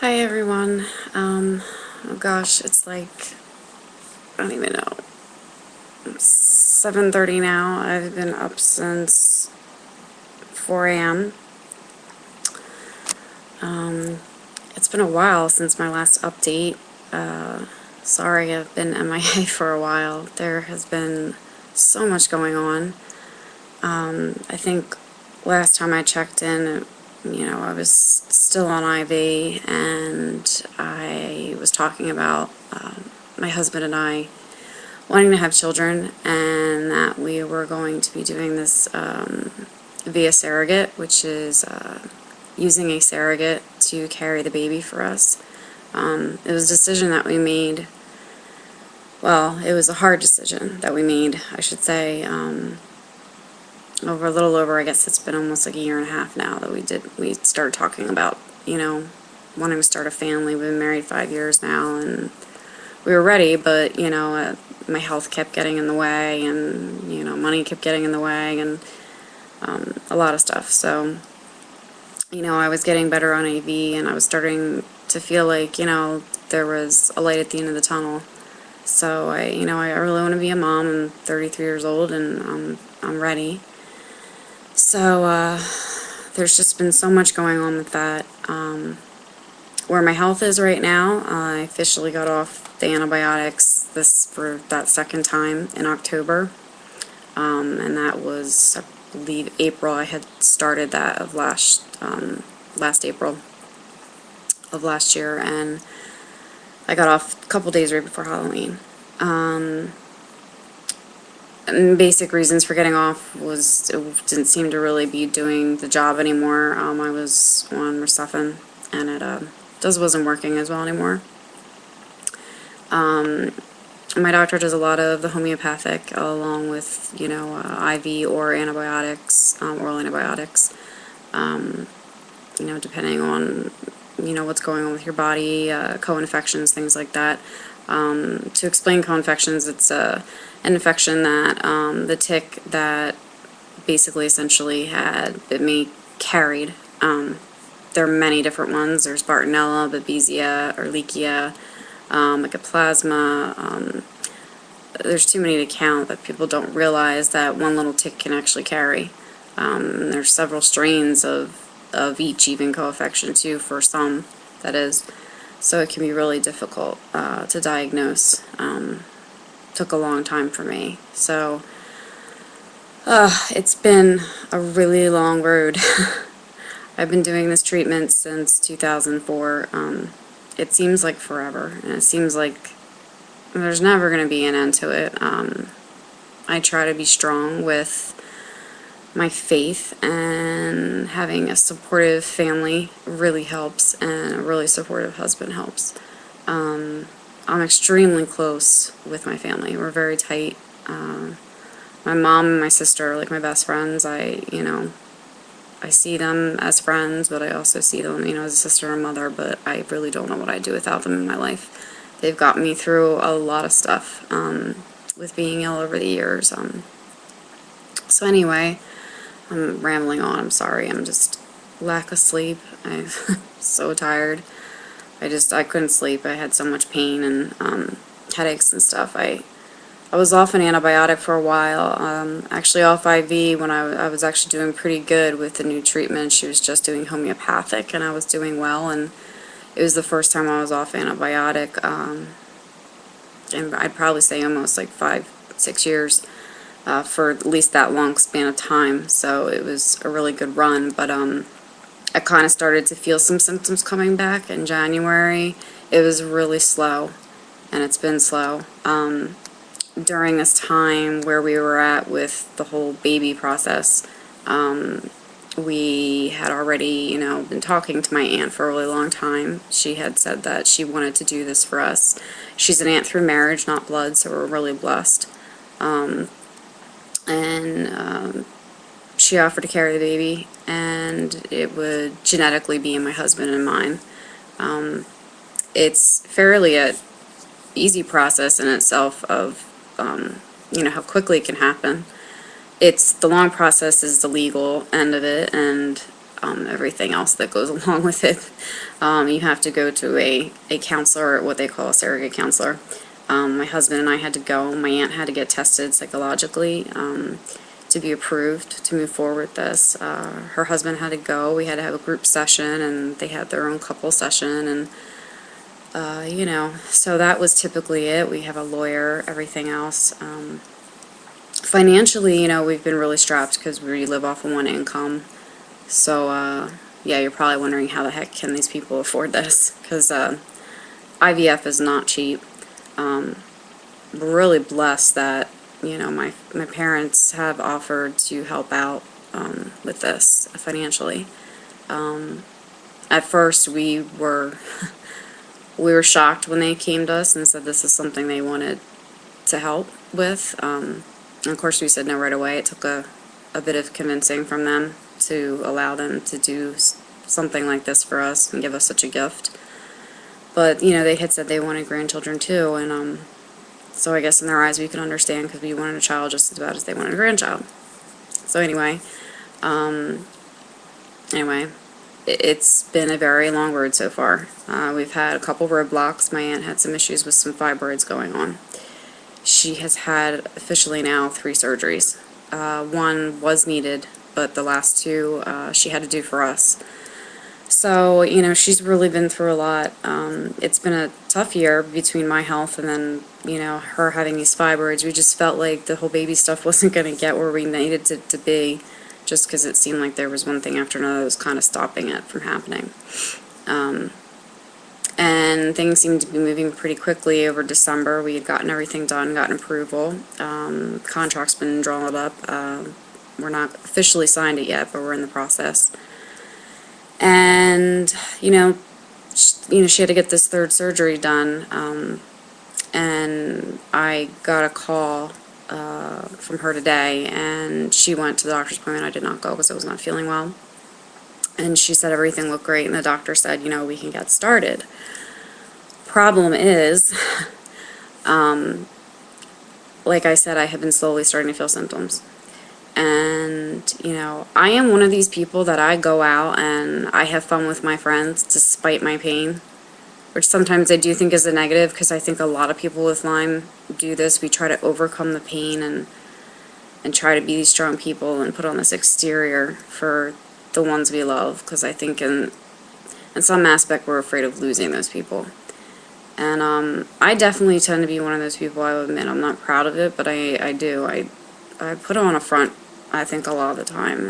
Hi everyone. Oh gosh, it's like, I don't even know, 7:30 now. I've been up since 4 a.m. It's been a while since my last update. Sorry, I've been MIA for a while. There has been so much going on. I think last time I checked in, I was still on IV, and I was talking about my husband and I wanting to have children, and that we were going to be doing this via surrogate, which is using a surrogate to carry the baby for us. It was a decision that we made. Well, it was a hard decision that we made, I should say. Over a little over, I guess it's been almost like a year and a half now that we started talking about, wanting to start a family. We've been married 5 years now, and we were ready, but, my health kept getting in the way, and, money kept getting in the way, and a lot of stuff. So, I was getting better on AV, and I was starting to feel like, there was a light at the end of the tunnel. So I really want to be a mom. I'm 33 years old, and I'm ready. So, there's just been so much going on with that. Where my health is right now, I officially got off the antibiotics for that second time in October. And that was, I believe, April. I had started that of last April of last year, and I got off a couple days right before Halloween. And basic reasons for getting off was it didn't seem to really be doing the job anymore. I was on Restefan, and it just wasn't working as well anymore. My doctor does a lot of the homeopathic along with, IV or antibiotics, oral antibiotics, depending on, what's going on with your body, co-infections, things like that. To explain co-infections, it's an infection that the tick that basically essentially had me carried. There are many different ones. There's Bartonella, Babesia, Ehrlichia, Mycoplasma. There's too many to count, but people don't realize that one little tick can actually carry. There's several strains of each, even co-infection too, for some, that is. So it can be really difficult to diagnose. Took a long time for me. So it's been a really long road. I've been doing this treatment since 2004. It seems like forever, and it seems like there's never going to be an end to it. I try to be strong with my faith, and having a supportive family really helps, and a really supportive husband helps. I'm extremely close with my family. We're very tight. My mom and my sister are like my best friends. I see them as friends, but I also see them, as a sister and mother, but I really don't know what I'd do without them in my life. They've got me through a lot of stuff with being ill over the years. So anyway, I'm rambling on. I'm sorry. I'm just lack of sleep. I'm so tired. I couldn't sleep. I had so much pain and headaches and stuff. I was off an antibiotic for a while, actually off IV when I was actually doing pretty good with the new treatment. She was just doing homeopathic, and I was doing well, and it was the first time I was off antibiotic, and I'd probably say almost like 5-6 years, for at least that long span of time. So it was a really good run, but I kind of started to feel some symptoms coming back in January. It was really slow, and it's been slow. During this time where we were at with the whole baby process, we had already, been talking to my aunt for a really long time. She had said that she wanted to do this for us. She's an aunt through marriage, not blood, so we're really blessed. She offered to carry the baby, and it would genetically be in my husband and mine. It's fairly a easy process in itself of, how quickly it can happen. It's the long process is the legal end of it, and everything else that goes along with it. You have to go to a counselor, what they call a surrogate counselor. My husband and I had to go. My aunt had to get tested psychologically to be approved to move forward with this. Her husband had to go. We had to have a group session, and they had their own couple session, and you know, so that was typically it. We have a lawyer, everything else. Financially, you know, we've been really strapped because we live off of one income. So, yeah, you're probably wondering how the heck can these people afford this? Because IVF is not cheap. We're really blessed that, you know, my parents have offered to help out with this financially. At first, we were shocked when they came to us and said this is something they wanted to help with. And of course, we said no right away. It took a bit of convincing from them to allow them to do something like this for us and give us such a gift. But, you know, they had said they wanted grandchildren too, and so I guess in their eyes we could understand because we wanted a child just as bad as they wanted a grandchild. So anyway, it's been a very long road so far. We've had a couple roadblocks. My aunt had some issues with some fibroids going on. She has had officially now 3 surgeries. One was needed, but the last 2 she had to do for us. So, you know, she's really been through a lot. It's been a tough year between my health and then, you know, her having these fibroids. We just felt like the whole baby stuff wasn't going to get where we needed it to be, just because it seemed like there was one thing after another that was kind of stopping it from happening. And things seemed to be moving pretty quickly over December. We had gotten everything done, gotten approval. Contract's been drawn up. We're not officially signed it yet, but we're in the process. And, you know, she had to get this 3rd surgery done. And I got a call from her today, and she went to the doctor's appointment. I did not go because I was not feeling well. And she said everything looked great, and the doctor said, you know, we can get started. Problem is, like I said, I have been slowly starting to feel symptoms. And, you know, I am one of these people that I go out and I have fun with my friends despite my pain, which sometimes I do think is a negative because I think a lot of people with Lyme do this. We try to overcome the pain and try to be these strong people and put on this exterior for the ones we love, because I think in some aspect we're afraid of losing those people. And I definitely tend to be one of those people. I will admit I'm not proud of it, but I do. I put on a front, I think, a lot of the time.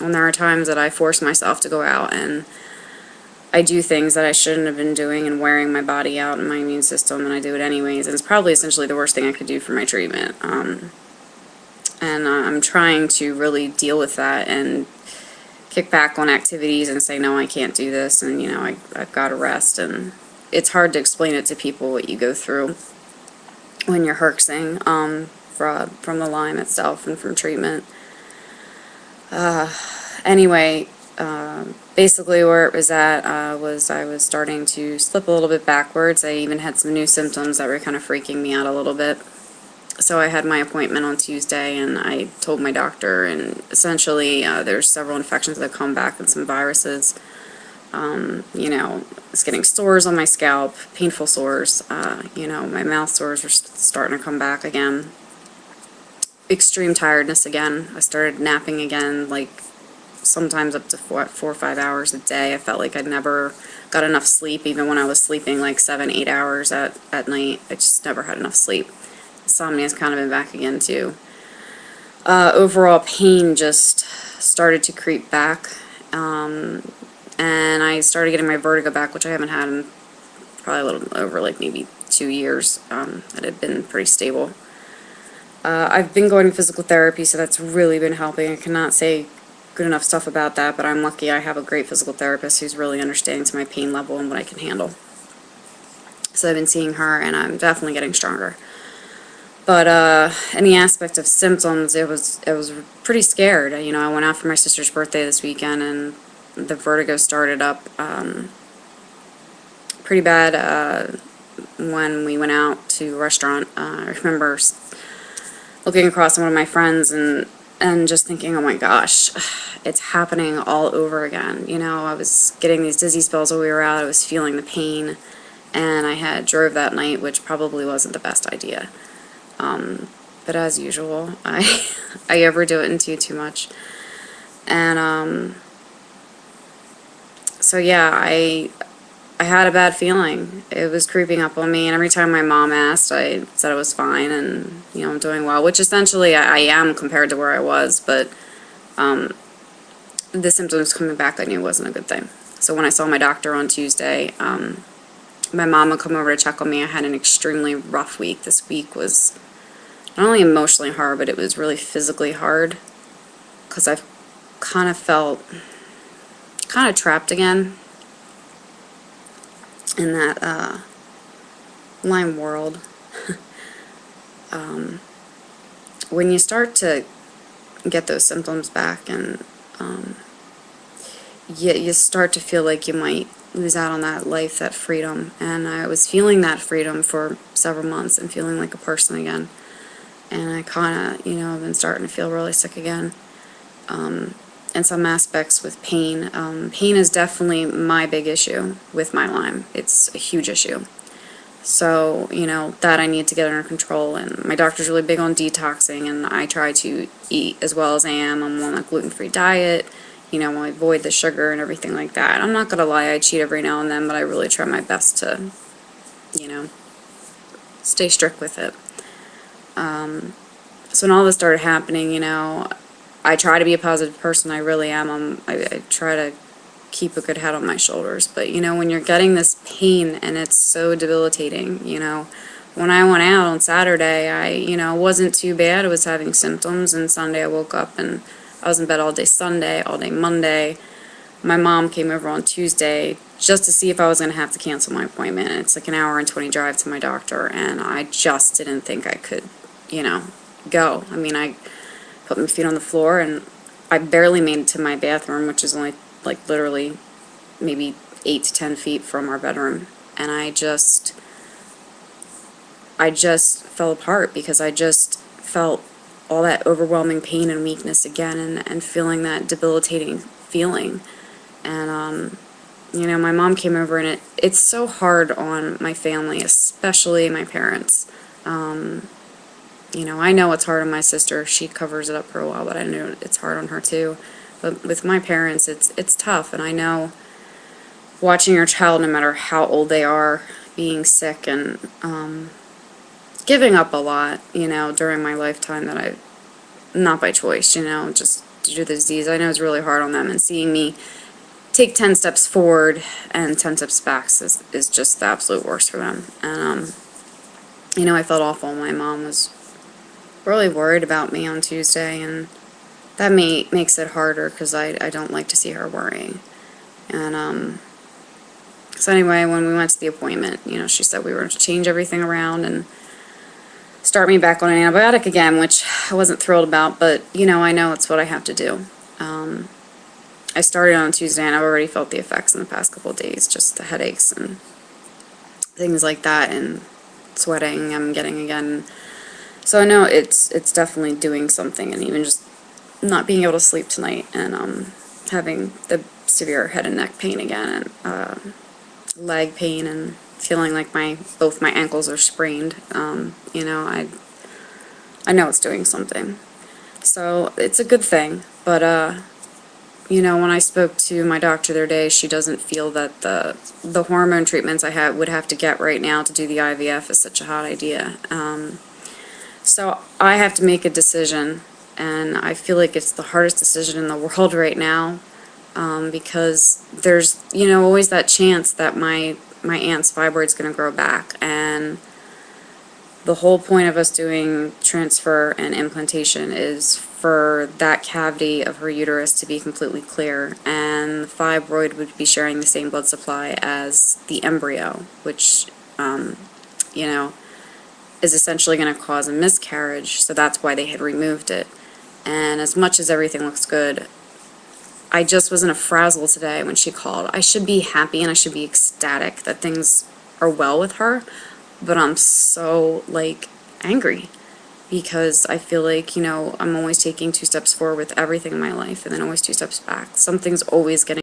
And there are times that I force myself to go out and I do things that I shouldn't have been doing and wearing my body out and my immune system, and I do it anyways. And it's probably essentially the worst thing I could do for my treatment. And I'm trying to really deal with that and kick back on activities and say, no, I can't do this, and, you know, I've got to rest. And it's hard to explain it to people what you go through when you're herxing from the Lyme itself and from treatment. Anyway, basically where it was at was I was starting to slip a little bit backwards. I even had some new symptoms that were kind of freaking me out a little bit. So I had my appointment on Tuesday, and I told my doctor, and essentially there's several infections that come back and some viruses. You know, it's getting sores on my scalp, painful sores. You know, my mouth sores were starting to come back again. Extreme tiredness again. I started napping again, like sometimes up to 4 or 5 hours a day. I felt like I'd never got enough sleep, even when I was sleeping like 7, 8 hours at night. I just never had enough sleep. Insomnia's kind of been back again too. Overall pain just started to creep back, and I started getting my vertigo back, which I haven't had in probably a little over like maybe 2 years. It had been pretty stable. I've been going to physical therapy, so that's really been helping. I cannot say good enough stuff about that, but I'm lucky I have a great physical therapist who's really understanding to my pain level and what I can handle. So I've been seeing her, and I'm definitely getting stronger. But any aspect of symptoms, it was pretty scared. You know, I went out for my sister's birthday this weekend, and the vertigo started up pretty bad when we went out to a restaurant. I remember looking across at one of my friends, and and just thinking, oh my gosh, it's happening all over again. You know, I was getting these dizzy spells while we were out, I was feeling the pain, and I had drove that night, which probably wasn't the best idea. But as usual, I overdo it and do too much. And so yeah, I had a bad feeling. It was creeping up on me, and every time my mom asked, I said I was fine and, you know, I'm doing well, which essentially I am compared to where I was, but the symptoms coming back I knew wasn't a good thing. So when I saw my doctor on Tuesday, my mom would come over to check on me. I had an extremely rough week. This week was not only emotionally hard, but it was really physically hard, because I've kind of felt kind of trapped again in that Lyme world. When you start to get those symptoms back, and you start to feel like you might lose out on that life, that freedom. And I was feeling that freedom for several months and feeling like a person again. And I kind of, you know, I've been starting to feel really sick again. And some aspects with pain. Pain is definitely my big issue with my Lyme. It's a huge issue. So, you know, that I need to get under control. And my doctor's really big on detoxing, and I try to eat as well as I am. I'm on a gluten-free diet. You know, I avoid the sugar and everything like that. I'm not going to lie, I cheat every now and then, but I really try my best to, you know, stay strict with it. So when all this started happening, you know, I try to be a positive person. I really am. I try to keep a good head on my shoulders. But, you know, when you're getting this pain and it's so debilitating, you know, when I went out on Saturday, you know, it wasn't too bad. I was having symptoms, and Sunday I woke up and I was in bed all day Sunday, all day Monday. My mom came over on Tuesday just to see if I was going to have to cancel my appointment. It's like an hour and 20 drive to my doctor, and I just didn't think I could, you know, go. I mean, I put my feet on the floor, and I barely made it to my bathroom, which is only, like, literally maybe 8 to 10 feet from our bedroom. And I just fell apart, because I just felt all that overwhelming pain and weakness again, and feeling that debilitating feeling. And, you know, my mom came over, and it's so hard on my family, especially my parents. You know, I know it's hard on my sister. She covers it up for a while, but I know it's hard on her too. But with my parents, it's tough, and I know watching your child, no matter how old they are, being sick and giving up a lot, you know, during my lifetime, that I, not by choice, you know, just due to the disease. I know it's really hard on them, and seeing me take 10 steps forward and 10 steps back is just the absolute worst for them. And, you know, I felt awful. My mom was really worried about me on Tuesday, and that makes it harder, because I don't like to see her worrying. And, so anyway, when we went to the appointment, you know, she said we were going to change everything around and start me back on an antibiotic again, which I wasn't thrilled about, but, you know it's what I have to do. I started on Tuesday, and I've already felt the effects in the past couple of days, just the headaches and things like that, and sweating I'm getting again. So I know it's definitely doing something, and even just not being able to sleep tonight, and having the severe head and neck pain again, and leg pain, and feeling like both my ankles are sprained. You know, I know it's doing something. So it's a good thing, but you know, when I spoke to my doctor the other day, she doesn't feel that the hormone treatments I would have to get right now to do the IVF is such a hot idea. So I have to make a decision, and I feel like it's the hardest decision in the world right now, because there's, you know, always that chance that my aunt's fibroid's going to grow back, and the whole point of us doing transfer and implantation is for that cavity of her uterus to be completely clear, and the fibroid would be sharing the same blood supply as the embryo, which, you know, is essentially going to cause a miscarriage, so that's why they had removed it. And as much as everything looks good, I just was in a frazzle today when she called. I should be happy and I should be ecstatic that things are well with her, but I'm so, like, angry. because I feel like, I'm always taking 2 steps forward with everything in my life and then always 2 steps back. Something's always getting